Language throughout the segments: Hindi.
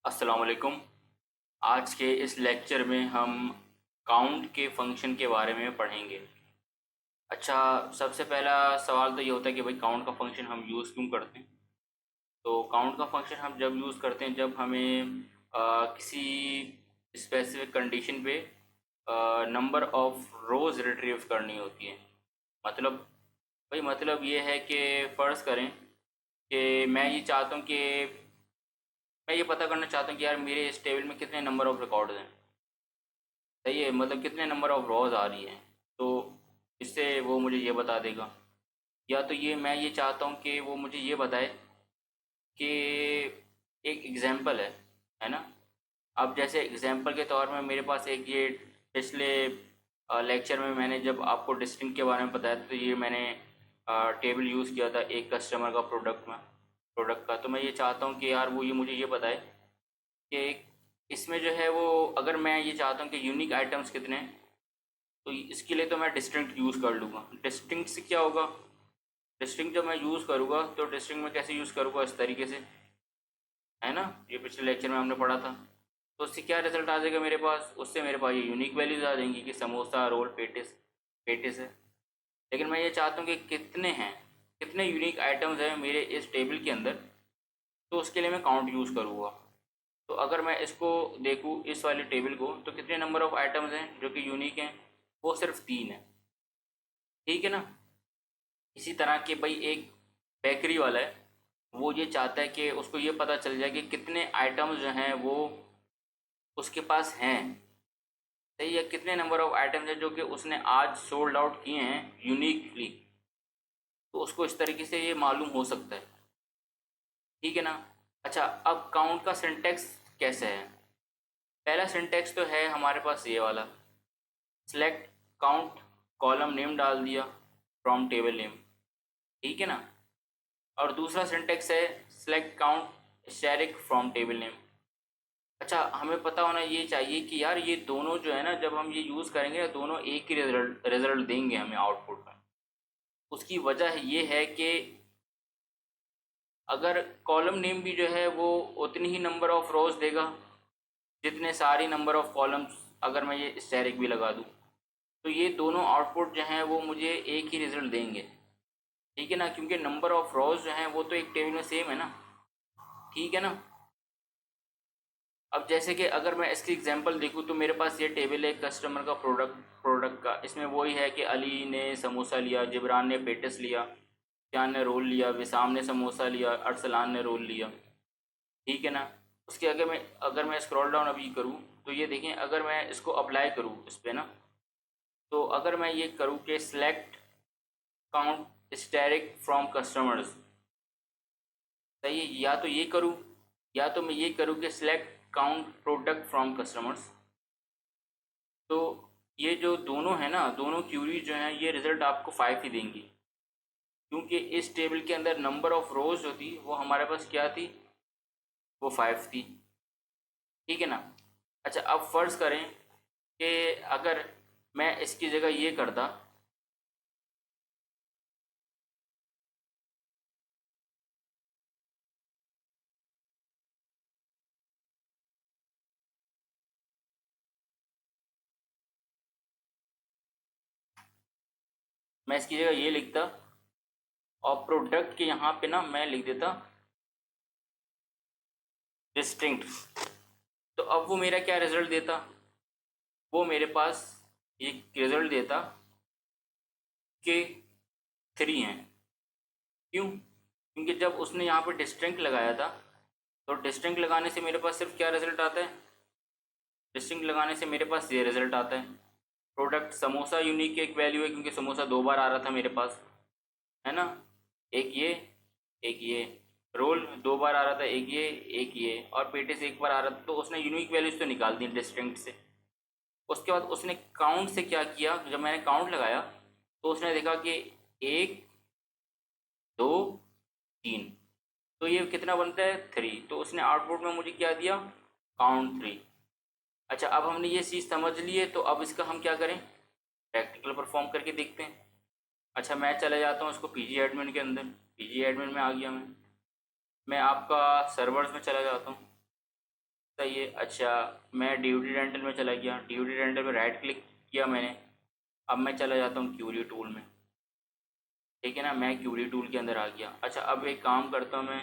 अस्सलाम वालेकुम। आज के इस लेक्चर में हम काउंट के फंक्शन के बारे में पढ़ेंगे। अच्छा, सबसे पहला सवाल तो ये होता है कि भाई काउंट का फंक्शन हम यूज़ क्यों करते हैं। तो काउंट का फंक्शन हम जब यूज़ करते हैं जब हमें किसी स्पेसिफिक कंडीशन पे नंबर ऑफ रोज़ रिट्रीव करनी होती है। मतलब भाई मतलब ये है कि फ़र्ज़ करें कि मैं ये चाहता हूँ कि मैं ये पता करना चाहता हूँ कि यार मेरे इस टेबल में कितने नंबर ऑफ़ रिकॉर्ड्स हैं। सही है, मतलब कितने नंबर ऑफ रॉज आ रही हैं। तो इससे वो मुझे ये बता देगा, या तो ये मैं ये चाहता हूँ कि वो मुझे ये बताए कि एक एग्जांपल है ना। अब जैसे एग्जांपल के तौर में मेरे पास एक ये पिछले लेक्चर में मैंने जब आपको डिस्टिंक्ट के बारे में बताया था, तो ये मैंने टेबल यूज़ किया था एक कस्टमर का प्रोडक्ट का। तो मैं ये चाहता हूँ कि यार वो ये मुझे ये बताए कि इसमें जो है वो, अगर मैं ये चाहता हूँ कि यूनिक आइटम्स कितने हैं, तो इसके लिए तो मैं डिस्टिंक्ट यूज़ कर लूँगा। डिस्टिंक्ट से क्या होगा, डिस्टिंक्ट जब मैं यूज़ करूँगा तो डिस्टिंक्ट में कैसे यूज़ करूँगा, इस तरीके से, है ना। ये पिछले लेक्चर में हमने पढ़ा था। तो उससे क्या रिजल्ट आ जाएगा मेरे पास, उससे मेरे पास ये यूनिक वैल्यूज़ आ जाएंगी कि समोसा, रोल, पेटिस पेटिस है। लेकिन मैं ये चाहता हूँ कि कितने हैं, कितने यूनिक आइटम्स हैं मेरे इस टेबल के अंदर, तो उसके लिए मैं काउंट यूज़ करूँगा। तो अगर मैं इसको देखूँ, इस वाले टेबल को, तो कितने नंबर ऑफ़ आइटम्स हैं जो कि यूनिक हैं, वो सिर्फ 3 है। ठीक है ना। इसी तरह के भाई एक बेकरी वाला है, वो ये चाहता है कि उसको ये पता चल जाए कि कितने आइटम्स जो हैं वो उसके पास हैं। सही है, कितने नंबर ऑफ आइटम्स हैं जो कि उसने आज सोल्ड आउट किए हैं यूनिकली। तो उसको इस तरीके से ये मालूम हो सकता है। ठीक है ना। अच्छा, अब काउंट का सिंटेक्स कैसे है। पहला सिंटेक्स तो है हमारे पास ये वाला, सिलेक्ट काउंट, कॉलम नेम डाल दिया फ्रॉम टेबल नेम। ठीक है ना। और दूसरा सिंटेक्स है select count static from table name. अच्छा, हमें पता होना ये चाहिए कि यार ये दोनों जो है ना, जब हम ये यूज़ करेंगे ना, दोनों एक ही रिजल्ट देंगे हमें आउटपुट में। उसकी वजह ये है कि अगर कॉलम नेम भी जो है वो उतनी ही नंबर ऑफ रोज देगा जितने सारी नंबर ऑफ कॉलम्स, अगर मैं ये स्टैटिक भी लगा दूँ, तो ये दोनों आउटपुट जो हैं वो मुझे एक ही रिजल्ट देंगे। ठीक है ना, क्योंकि नंबर ऑफ रोज जो हैं वो तो एक टेबल में सेम है ना। ठीक है ना। अब जैसे कि अगर मैं इसकी एग्जांपल देखूँ, तो मेरे पास ये टेबल है कस्टमर का प्रोडक्ट का। इसमें वही है कि अली ने समोसा लिया, जिब्रान ने पेटिस लिया, शान ने रोल लिया, विसाम ने समोसा लिया, अरसलान ने रोल लिया। ठीक है ना। उसके आगे मैं, अगर मैं स्क्रॉल डाउन अभी करूँ, तो ये देखें, अगर मैं इसको अप्लाई करूँ इस पर ना, तो अगर मैं ये करूँ कि select count static from customers, सही है, या तो ये करूँ, या तो मैं ये करूँ कि select count product from customers. तो ये जो दोनों है ना, दोनों क्यूरीज जो हैं, ये रिज़ल्ट आपको 5 ही देंगी, क्योंकि इस टेबल के अंदर नंबर ऑफ़ रोज़ जो थी वो हमारे पास क्या थी, वो 5 थी। ठीक है ना। अच्छा, अब फ़र्ज़ करें कि अगर मैं इसकी जगह ये करता, मैं इसकी जगह ये लिखता, और प्रोडक्ट के यहाँ पे ना मैं लिख देता डिस्टिंक्ट। तो अब वो मेरा क्या रिज़ल्ट देता, वो मेरे पास एक रिज़ल्ट देता कि 3 हैं। क्यों, क्योंकि जब उसने यहाँ पे डिस्टिंक्ट लगाया था, तो डिस्टिंक्ट लगाने से मेरे पास सिर्फ क्या रिजल्ट आता है, डिस्टिंक्ट लगाने से मेरे पास ये रिजल्ट आता है। प्रोडक्ट समोसा यूनिक एक वैल्यू है, क्योंकि समोसा 2 बार आ रहा था मेरे पास, है ना। एक ये, एक ये। रोल 2 बार आ रहा था, एक ये, एक ये। और पेटिस 1 बार आ रहा था। तो उसने यूनिक वैल्यूज तो निकाल दी डिस्टिंक्ट से। उसके बाद उसने काउंट से क्या किया, जब मैंने काउंट लगाया, तो उसने देखा कि 1, 2, 3, तो ये कितना बनता है, 3। तो उसने आउटपुट में मुझे क्या दिया, काउंट 3। अच्छा, अब हमने ये चीज़ समझ ली है, तो अब इसका हम क्या करें, प्रैक्टिकल परफॉर्म करके देखते हैं। अच्छा, मैं चले जाता हूँ इसको पीजी एडमिन के अंदर। पीजी एडमिन में आ गया मैं आपका सर्वर्स में चला जाता हूँ। सही है। अच्छा, मैं ड्यूटी रेंटल में चला गया, ड्यूटी रेंटल में राइट क्लिक किया मैंने। अब मैं चला जाता हूँ क्यूरी टूल में। ठीक है ना, मैं क्यूरी टूल के अंदर आ गया। अच्छा, अब एक काम करता हूँ मैं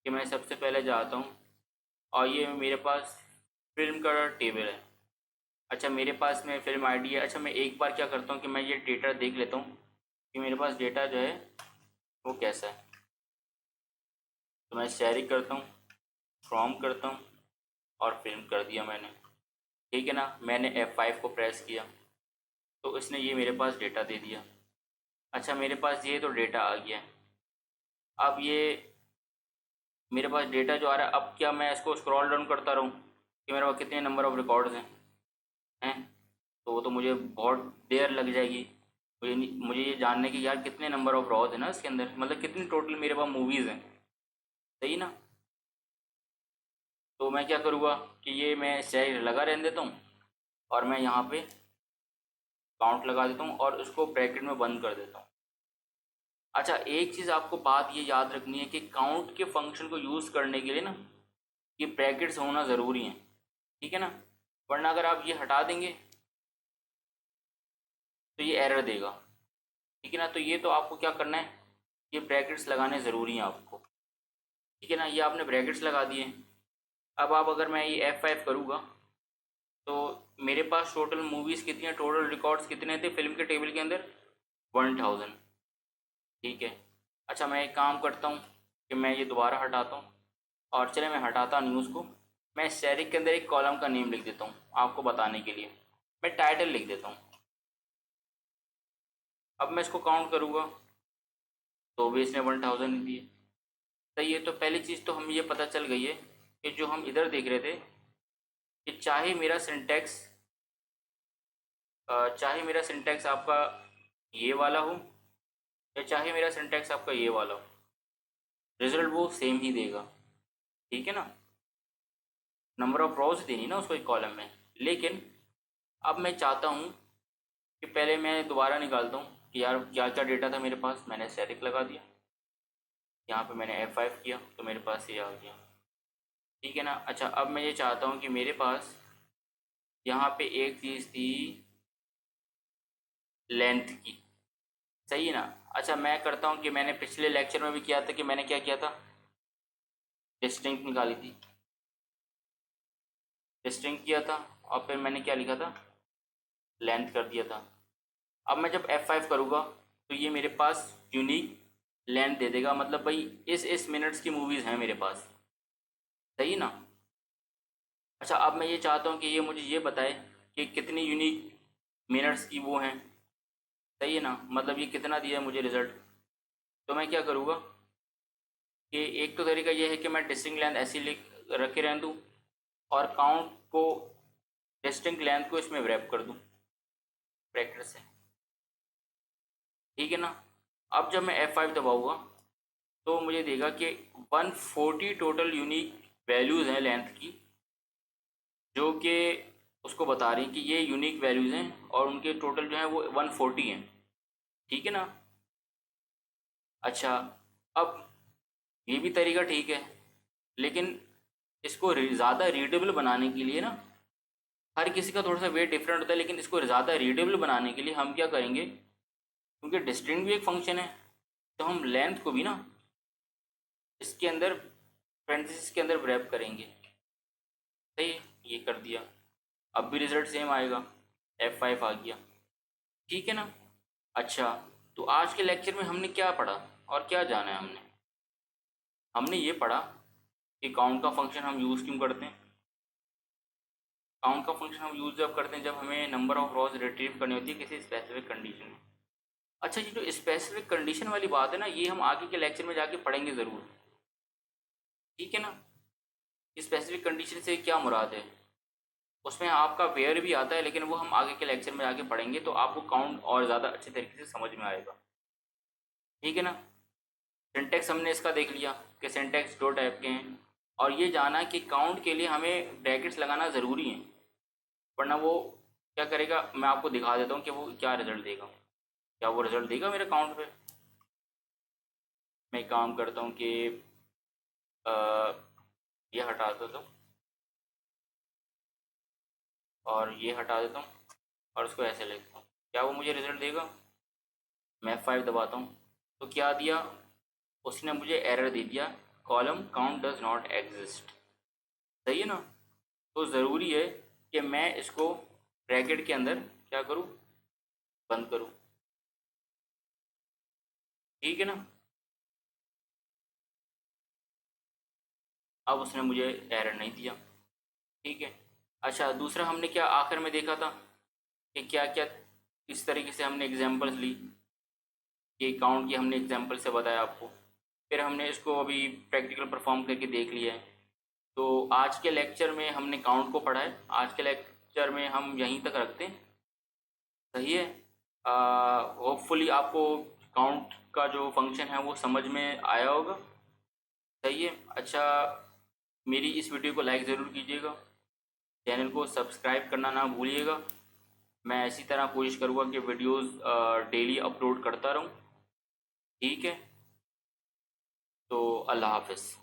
कि मैं सबसे पहले जाता हूँ और ये मेरे पास फ़िल्म का टेबल है। अच्छा, मेरे पास में फ़िल्म आईडी है। अच्छा, मैं एक बार क्या करता हूँ कि मैं ये डेटा देख लेता हूँ कि मेरे पास डेटा जो है वो कैसा है। तो मैं शेयरिंग करता हूँ, फ्रॉम करता हूँ और फिल्म कर दिया मैंने। ठीक है ना, मैंने F5 को प्रेस किया तो इसने ये मेरे पास डेटा दे दिया। अच्छा, मेरे पास ये तो डेटा आ गया है। अब ये मेरे पास डेटा जो आ रहा है, अब क्या मैं इसको स्क्रॉल डाउन करता रहूँ कि मेरे पास कितने नंबर ऑफ़ रिकॉर्ड्स हैं? तो वो तो मुझे बहुत देर लग जाएगी। मुझे ये जानने की यार कितने नंबर ऑफ़ रॉज है ना इसके अंदर, मतलब कितनी टोटल मेरे पास मूवीज़ हैं। सही ना। तो मैं क्या करूँगा कि ये मैं शेयर लगा रहने देता हूँ और मैं यहाँ पे काउंट लगा देता हूँ और उसको ब्रैकेट में बंद कर देता हूँ। अच्छा, एक चीज़ आपको बात ये याद रखनी है कि काउंट के फंक्शन को यूज़ करने के लिए ना ये ब्रैकेट्स होना ज़रूरी हैं। ठीक है ना, वरना अगर आप ये हटा देंगे तो ये एरर देगा। ठीक है ना, तो ये तो आपको क्या करना है, ये ब्रैकेट्स लगाने ज़रूरी हैं आपको। ठीक है ना, ये आपने ब्रैकेट्स लगा दिए। अब आप अगर मैं ये F5 करूँगा तो मेरे पास टोटल मूवीज़ कितनी हैं, टोटल रिकॉर्ड्स कितने थे फिल्म के टेबल के अंदर? 1000। ठीक है। अच्छा, मैं एक काम करता हूँ कि मैं ये दोबारा हटाता हूँ और चले मैं हटाता नहीं उसको। मैं स्टैटिक के अंदर एक कॉलम का नेम लिख देता हूँ आपको बताने के लिए। मैं टाइटल लिख देता हूँ। अब मैं इसको काउंट करूँगा तो भी इसने 1000 ही दिए। सही है। तो पहली चीज़ तो हम ये पता चल गई है कि जो हम इधर देख रहे थे कि चाहे मेरा सिंटैक्स आपका ये वाला हो या चाहे मेरा सिंटैक्स आपका ये वाला हो, रिजल्ट वो सेम ही देगा। ठीक है ना, नंबर ऑफ रोज देनी ना उसको एक कॉलम में। लेकिन अब मैं चाहता हूँ कि पहले मैं दोबारा निकालता हूँ कि यार क्या क्या डेटा था मेरे पास। मैंने स्टैटिक लगा दिया, यहाँ पे मैंने F5 किया तो मेरे पास ये आ गया। ठीक है ना। अच्छा, अब मैं ये चाहता हूँ कि मेरे पास यहाँ पे एक चीज़ थी लेंथ की। सही है ना। अच्छा, मैं करता हूँ कि मैंने पिछले लेक्चर में भी किया था कि मैंने क्या किया था, डिस्टिंक्ट निकाली थी। डिस्टिंक्ट किया था और फिर मैंने क्या लिखा था, लेंथ कर दिया था। अब मैं जब F5 करूँगा तो ये मेरे पास यूनिक लेंथ दे देगा, मतलब भाई इस मिनट्स की मूवीज़ हैं मेरे पास। सही ना। अच्छा, अब मैं ये चाहता हूँ कि ये मुझे ये बताए कि कितनी यूनिक मिनट्स की वो हैं। सही है ना, मतलब ये कितना दिया है मुझे रिज़ल्ट। तो मैं क्या करूँगा कि एक तो तरीका ये है कि मैं डिस्टिंक्ट लेंथ ऐसी लिख रखे रहने दूँ और काउंट को डिस्टिंक्ट लेंथ को इसमें रैप कर दूँ ब्रैकेट से। ठीक है ना। अब जब मैं F5 दबाऊँगा तो मुझे देगा कि 140 टोटल यूनिक वैल्यूज़ हैं लेंथ की, जो कि उसको बता रही हैं कि ये यूनिक वैल्यूज़ हैं और उनके टोटल जो है वो 140 हैं। ठीक है ना। अच्छा, अब ये भी तरीका ठीक है, लेकिन इसको ज़्यादा रीडेबल बनाने के लिए ना, हर किसी का थोड़ा सा वे डिफरेंट होता है, लेकिन इसको ज़्यादा रीडेबल बनाने के लिए हम क्या करेंगे, क्योंकि डिस्टिंक्ट भी एक फंक्शन है, तो हम लेंथ को भी ना इसके अंदर पेरेंथेसिस के अंदर रैप करेंगे। सही है, ये कर दिया। अब भी रिजल्ट सेम आएगा, F5 आ गया। ठीक है ना। अच्छा, तो आज के लेक्चर में हमने क्या पढ़ा और क्या जाना है हमने ये पढ़ा कि काउंट का फंक्शन हम यूज़ क्यों करते हैं। काउंट का फंक्शन हम यूज़ जब करते हैं जब हमें नंबर ऑफ रॉज रिट्रीव करनी होती है किसी स्पेसिफिक कंडीशन में। अच्छा, ये जो स्पेसिफिक कंडीशन वाली बात है ना, ये हम आगे के लेक्चर में जाके पढ़ेंगे ज़रूर। ठीक है ना। स्पेसिफिक कंडीशन से क्या मुराद है, उसमें आपका वेयर भी आता है, लेकिन वो हम आगे के लेक्चर में जाके पढ़ेंगे तो आपको काउंट और ज़्यादा अच्छे तरीके से समझ में आएगा। ठीक है ना। सिंटैक्स हमने इसका देख लिया कि सिंटैक्स दो टाइप के हैं, और ये जाना कि काउंट के लिए हमें ब्रैकेट्स लगाना ज़रूरी है, वरना वो क्या करेगा, मैं आपको दिखा देता हूँ कि वो क्या रिज़ल्ट देगा। क्या वो रिज़ल्ट देगा मेरे काउंट पे? मैं एक काम करता हूँ कि अ, ये हटा देता हूँ और ये हटा देता हूँ और उसको ऐसे लिखता हूँ। क्या वो मुझे रिज़ल्ट देगा? मैं F5 दबाता हूँ तो क्या दिया? उसने मुझे एरर दे दिया, column count does not exist. सही है ना? तो ज़रूरी है कि मैं इसको ब्रैकेट के अंदर क्या करूँ, बंद करूँ। ठीक है ना? अब उसने मुझे एरर नहीं दिया। ठीक है। अच्छा, दूसरा हमने क्या आखिर में देखा था कि क्या क्या इस तरीके से हमने एग्जांपल्स ली, कि काउंट की हमने एग्जांपल से बताया आपको, फिर हमने इसको अभी प्रैक्टिकल परफॉर्म करके देख लिया है। तो आज के लेक्चर में हमने काउंट को पढ़ा है, आज के लेक्चर में हम यहीं तक रखते हैं। सही है। होपफुली आपको काउंट का जो फंक्शन है वो समझ में आया होगा। सही है। अच्छा, मेरी इस वीडियो को लाइक ज़रूर कीजिएगा, चैनल को सब्सक्राइब करना ना भूलिएगा। मैं इसी तरह कोशिश करूँगा कि वीडियोस डेली अपलोड करता रहूँ। ठीक है। तो अल्लाह हाफ़िज़।